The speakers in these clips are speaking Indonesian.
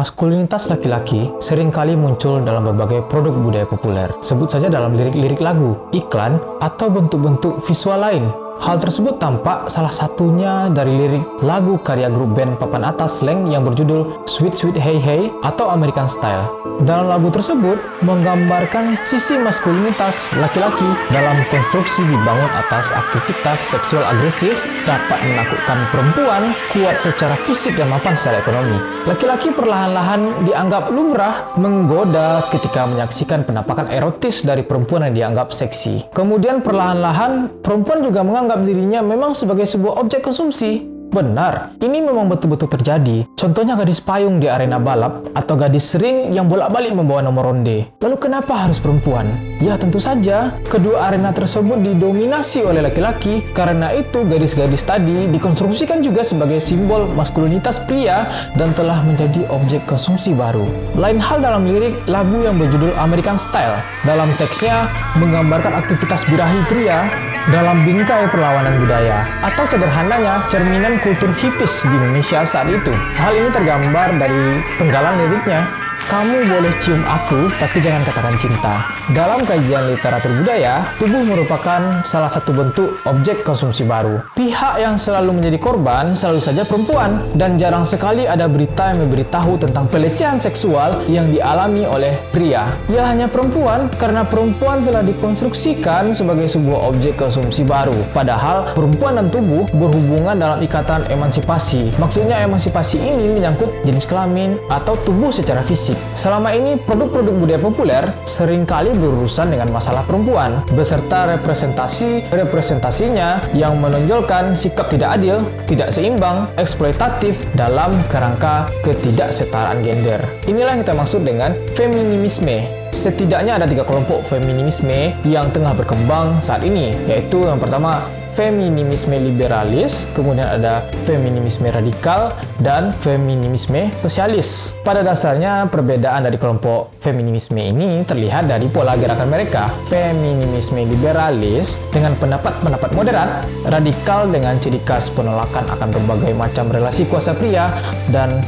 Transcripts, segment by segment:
maskulinitas laki-laki seringkali muncul dalam berbagai produk budaya populer. Sebut saja dalam lirik-lirik lagu, iklan, atau bentuk-bentuk visual lain. Hal tersebut tampak salah satunya dari lirik lagu karya grup band papan atas slang yang berjudul Sweet Sweet Hey Hey atau American Style. Dalam lagu tersebut menggambarkan sisi maskulinitas laki-laki dalam konstruksi dibangun atas aktivitas seksual agresif, dapat menakutkan perempuan, kuat secara fisik dan mapan secara ekonomi. Laki-laki perlahan-lahan dianggap lumrah menggoda ketika menyaksikan penampakan erotis dari perempuan yang dianggap seksi. Kemudian perlahan-lahan perempuan juga menganggap dirinya memang sebagai sebuah objek konsumsi. Benar, ini memang betul-betul terjadi. Contohnya gadis payung di arena balap atau gadis ring yang bolak-balik membawa nomor ronde. Lalu kenapa harus perempuan? Ya tentu saja, kedua arena tersebut didominasi oleh laki-laki. Karena itu gadis-gadis tadi dikonstruksikan juga sebagai simbol maskulinitas pria dan telah menjadi objek konsumsi baru. Lain hal dalam lirik lagu yang berjudul American Style. Dalam teksnya menggambarkan aktivitas birahi pria dalam bingkai perlawanan budaya, atau sederhananya cerminan kultur hippies di Indonesia saat itu. Hal ini tergambar dari penggalan liriknya. Kamu boleh cium aku, tapi jangan katakan cinta. Dalam kajian literatur budaya, tubuh merupakan salah satu bentuk objek konsumsi baru. Pihak yang selalu menjadi korban selalu saja perempuan, dan jarang sekali ada berita yang memberitahu tentang pelecehan seksual yang dialami oleh pria. Ya hanya perempuan, karena perempuan telah dikonstruksikan sebagai sebuah objek konsumsi baru. Padahal perempuan dan tubuh berhubungan dalam ikatan emansipasi. Maksudnya emansipasi ini menyangkut jenis kelamin atau tubuh secara fisik. Selama ini, produk-produk budaya populer seringkali berurusan dengan masalah perempuan, beserta representasinya yang menonjolkan sikap tidak adil, tidak seimbang, eksploitatif dalam kerangka ketidaksetaraan gender. Inilah yang kita maksud dengan feminisme. Setidaknya ada 3 kelompok feminisme yang tengah berkembang saat ini, yaitu yang pertama, feminisme liberalis, kemudian ada feminisme radikal, dan feminisme sosialis. Pada dasarnya, perbedaan dari kelompok feminisme ini terlihat dari pola gerakan mereka. Feminisme liberalis dengan pendapat-pendapat moderat, radikal dengan ciri khas penolakan akan berbagai macam relasi kuasa pria, dan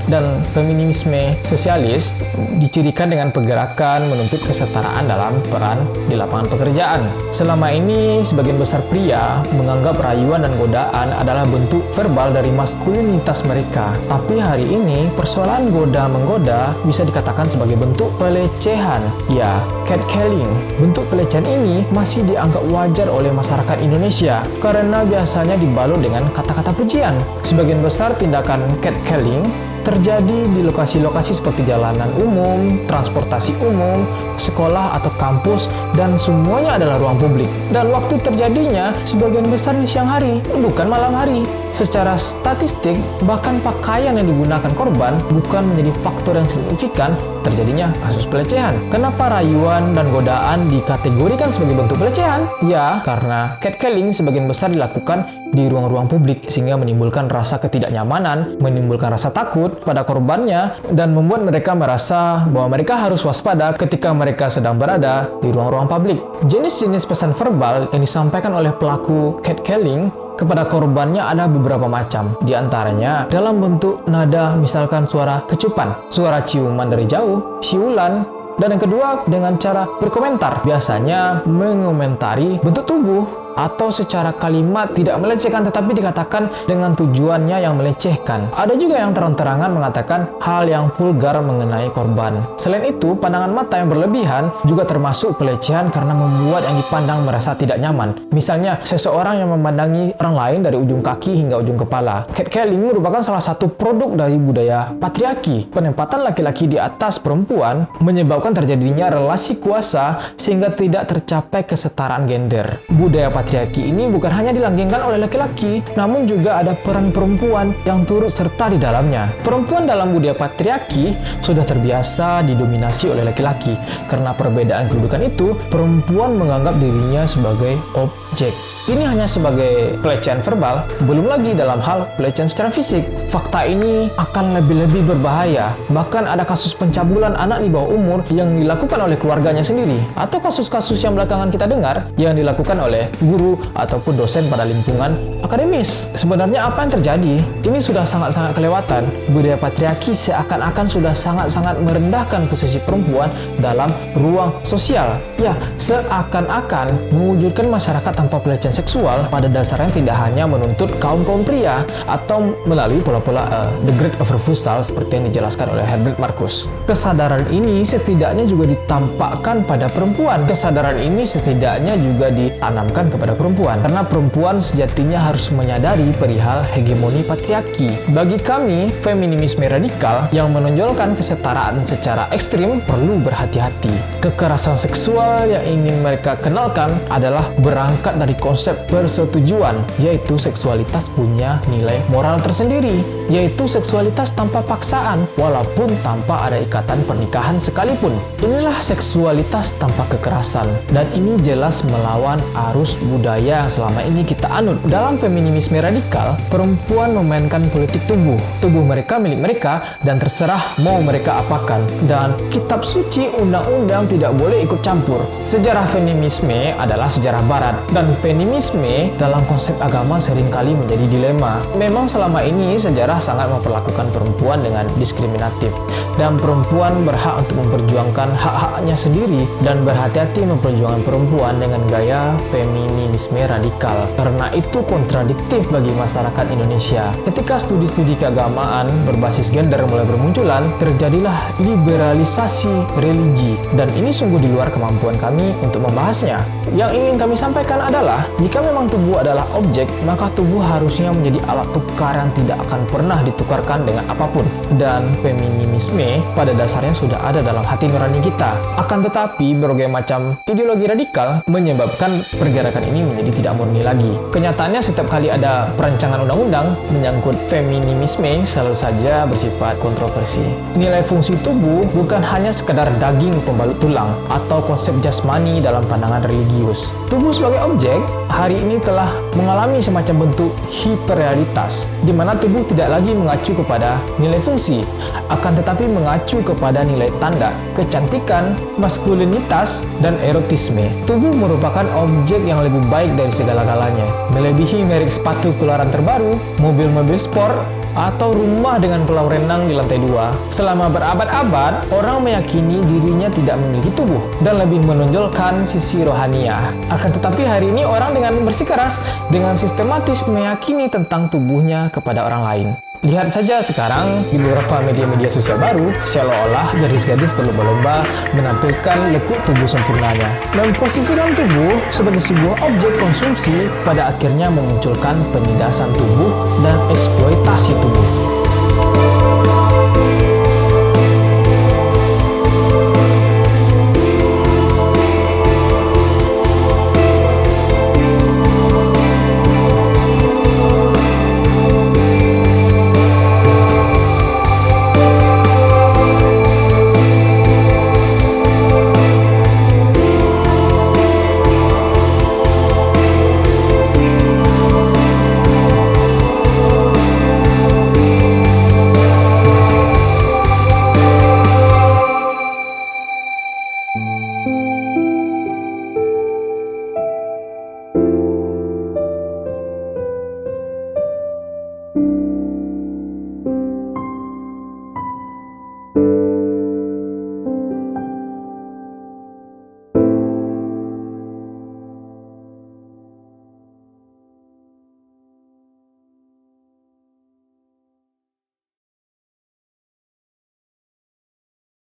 feminisme sosialis dicirikan dengan pergerakan menuntut kesetaraan dalam peran di lapangan pekerjaan. Selama ini, sebagian besar pria menganggap rayuan dan godaan adalah bentuk verbal dari maskulinitas mereka. Tapi hari ini, persoalan goda-menggoda bisa dikatakan sebagai bentuk pelecehan. Ya, catcalling. Bentuk pelecehan ini masih dianggap wajar oleh masyarakat Indonesia karena biasanya dibalut dengan kata-kata pujian. Sebagian besar tindakan catcalling terjadi di lokasi-lokasi seperti jalanan umum, transportasi umum, sekolah atau kampus, dan semuanya adalah ruang publik. Dan waktu terjadinya sebagian besar di siang hari, bukan malam hari. Secara statistik, bahkan pakaian yang digunakan korban bukan menjadi faktor yang signifikan terjadinya kasus pelecehan. Kenapa rayuan dan godaan dikategorikan sebagai bentuk pelecehan? Ya, karena catcalling sebagian besar dilakukan di ruang-ruang publik sehingga menimbulkan rasa ketidaknyamanan, menimbulkan rasa takut pada korbannya, dan membuat mereka merasa bahwa mereka harus waspada ketika mereka sedang berada di ruang-ruang publik. Jenis-jenis pesan verbal yang disampaikan oleh pelaku catcalling kepada korbannya ada beberapa macam. Di antaranya dalam bentuk nada, misalkan suara kecupan, suara ciuman dari jauh, siulan, dan yang kedua dengan cara berkomentar, biasanya mengomentari bentuk tubuh atau secara kalimat tidak melecehkan tetapi dikatakan dengan tujuannya yang melecehkan. Ada juga yang terang-terangan mengatakan hal yang vulgar mengenai korban. Selain itu, pandangan mata yang berlebihan juga termasuk pelecehan karena membuat yang dipandang merasa tidak nyaman. Misalnya, seseorang yang memandangi orang lain dari ujung kaki hingga ujung kepala. Catcalling merupakan salah satu produk dari budaya patriarki. Penempatan laki-laki di atas perempuan menyebabkan terjadinya relasi kuasa sehingga tidak tercapai kesetaraan gender. Budaya patriarki ini bukan hanya dilanggengkan oleh laki-laki, namun juga ada peran perempuan yang turut serta di dalamnya. Perempuan dalam budaya patriarki sudah terbiasa didominasi oleh laki-laki. Karena perbedaan kedudukan itu, perempuan menganggap dirinya sebagai objek. Ini hanya sebagai pelecehan verbal, belum lagi dalam hal pelecehan secara fisik. Fakta ini akan lebih-lebih berbahaya. Bahkan ada kasus pencabulan anak di bawah umur yang dilakukan oleh keluarganya sendiri, atau kasus-kasus yang belakangan kita dengar yang dilakukan oleh guru ataupun dosen pada lingkungan akademis. Sebenarnya apa yang terjadi? Ini sudah sangat-sangat kelewatan. budaya patriarki seakan-akan sudah sangat-sangat merendahkan posisi perempuan dalam ruang sosial. Ya, seakan-akan mewujudkan masyarakat tanpa pelecehan seksual pada dasarnya tidak hanya menuntut kaum-kaum pria atau melalui pola-pola the great overfusal seperti yang dijelaskan oleh Herbert Marcus. Kesadaran ini setidaknya juga ditampakkan pada perempuan. Kesadaran ini setidaknya juga ditanamkan kepada perempuan karena perempuan sejatinya harus menyadari perihal hegemoni patriarki. Bagi kami, feminisme radikal yang menonjolkan kesetaraan secara ekstrim perlu berhati-hati. Kekerasan seksual yang ingin mereka kenalkan adalah berangkat dari konsep persetujuan, yaitu seksualitas punya nilai moral tersendiri, yaitu seksualitas tanpa paksaan walaupun tanpa ada ikatan pernikahan sekalipun. Inilah seksualitas tanpa kekerasan, dan ini jelas melawan arus budaya yang selama ini kita anut. Dalam feminisme radikal, perempuan memainkan politik tubuh. Tubuh mereka milik mereka dan terserah mau mereka apakan. Dan kitab suci undang-undang tidak boleh ikut campur. Sejarah feminisme adalah sejarah barat, dan feminisme dalam konsep agama seringkali menjadi dilema. Memang selama ini sejarah sangat memperlakukan perempuan dengan diskriminatif, dan perempuan berhak untuk memperjuangkan hak-haknya sendiri, dan berhati-hati memperjuangkan perempuan dengan gaya feminisme radikal. Karena itu kontradiktif bagi masyarakat Indonesia. Ketika studi-studi keagamaan berbasis gender mulai bermunculan, terjadilah liberalisasi religi, dan ini sungguh di luar kemampuan kami untuk membahasnya. Yang ingin kami sampaikan adalah, jika memang tubuh adalah objek, maka tubuh harusnya menjadi alat tukar yang tidak akan pernah ditukarkan dengan apapun. Dan feminisme pada dasarnya sudah ada dalam hati nurani kita. Akan tetapi, berbagai macam ideologi radikal menyebabkan pergerakan ini menjadi tidak murni lagi. Kenyataannya setiap kali ada perancangan undang-undang menyangkut feminisme selalu saja bersifat kontroversi. Nilai fungsi tubuh bukan hanya sekadar daging pembalut tulang atau konsep jasmani dalam pandangan religius. Tubuh sebagai objek hari ini telah mengalami semacam bentuk hiperrealitas, di mana tubuh tidak lagi mengacu kepada nilai fungsi, akan tetapi mengacu kepada nilai tanda, kecantikan, maskulinitas, dan erotisme. Tubuh merupakan objek yang lebih baik dari segala-galanya, melebihi merek sepatu keluaran terbaru, mobil-mobil sport, atau rumah dengan kolam renang di lantai 2. Selama berabad-abad, orang meyakini dirinya tidak memiliki tubuh dan lebih menonjolkan sisi rohaniah. Akan tetapi hari ini orang dengan bersikeras dengan sistematis meyakini tentang tubuhnya kepada orang lain. Lihat saja sekarang di beberapa media-media sosial baru, seolah-olah gadis-gadis berlomba-lomba menampilkan lekuk tubuh sempurnanya. Memposisikan tubuh sebagai sebuah objek konsumsi pada akhirnya memunculkan penindasan tubuh dan eksploitasi tubuh.